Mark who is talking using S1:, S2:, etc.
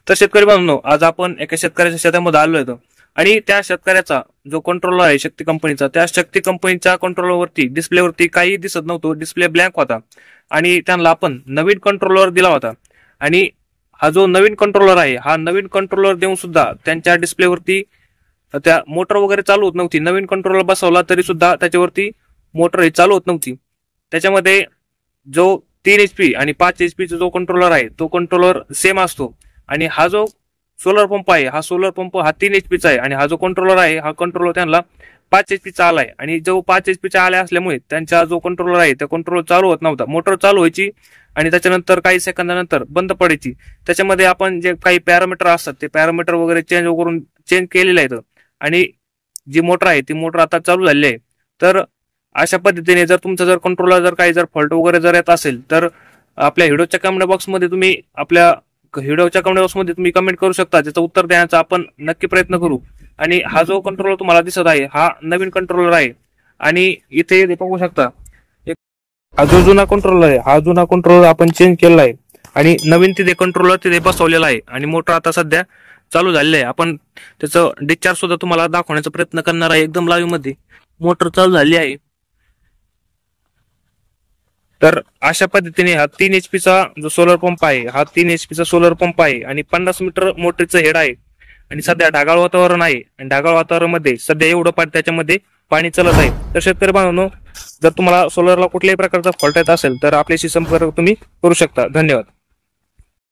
S1: तर शेतकरी बांधवांनो, आज आपण एका शेतकऱ्याच्या शेतामध्ये आलो होतो आणि त्या शेतकऱ्याचा जो कंट्रोलर आहे शक्ती कंपनीचा, त्या शक्ती कंपनीच्या कंट्रोलरवरती डिस्प्लेवरती काही दिसत नव्हतं, डिस्प्ले ब्लँक होता आणि त्यांना आपण नवीन कंट्रोलर दिला होता. आणि हा जो नवीन कंट्रोलर आहे, हा नवीन कंट्रोलर देऊन सुद्धा त्यांच्या डिस्प्लेवरती त्या मोटर वगैरे चालू होत नव्हती. नवीन कंट्रोलर बसवला तरी सुद्धा त्याच्यावरती मोटर ही चालू होत नव्हती. त्याच्यामध्ये जो 3 HP आणि 5 HP चा जो कंट्रोलर आहे तो कंट्रोलर सेम असतो. आणि हा जो सोलर पंप आहे, हा सोलर पंप हा 3 HP चा आहे आणि हा जो कंट्रोलर आहे, हा कंट्रोलर त्यांना 5 HP चा आलाय. आणि जो 5 HP चा आला असल्यामुळे त्यांचा जो कंट्रोलर आहे त्या कंट्रोलर चालू होत नव्हता. मोटर चालू व्हायची आणि त्याच्यानंतर काही सेकंदानंतर बंद पडायची. त्याच्यामध्ये आपण जे काही पॅरामीटर असतात ते पॅरामीटर वगैरे चेंज केलेले आहेत आणि जी मोटर आहे ती मोटर आता चालू झालेली आहे. तर अशा पद्धतीने जर तुमचा जर कंट्रोलर जर काही जर फॉल्ट वगैरे जर येत असेल तर आपल्या व्हिडिओच्या कमेंट बॉक्समध्ये तुम्ही कमेंट करू शकता. त्याचं उत्तर देण्याचा आपण नक्की प्रयत्न करू. आणि हा जो कंट्रोलर तुम्हाला दिसत आहे हा नवीन कंट्रोलर आहे आणि इथे बघू शकता हा जो जुना कंट्रोलर आहे, हा जुना कंट्रोलर आपण चेंज केलेला आहे आणि नवीन तिथे कंट्रोलर तिथे बसवलेला आहे आणि मोटर आता सध्या चालू झालेलं आहे. आपण त्याचं डिस्चार्ज सुद्धा तुम्हाला दाखवण्याचा प्रयत्न करणार आहे. एकदम लाईव्ह मध्ये मोटर चालू झाली आहे. तर अशा पद्धतीने हा 3 HP चा जो सोलर पंप आहे, हा 3 HP चा सोलर पंप आहे आणि 50 मीटर मोटरचं हेड आहे आणि सध्या ढगाळ वातावरण आहे आणि ढगाळ वातावरणामध्ये सध्या एवढं पाणी त्याच्यामध्ये पाणी चालत आहे. तर शेतकरी बांधवांनो, जर तुम्हाला सोलरला कुठल्याही प्रकारचा फॉल्ट येत असेल तर आपल्याशी संपर्क तुम्ही करू शकता. धन्यवाद.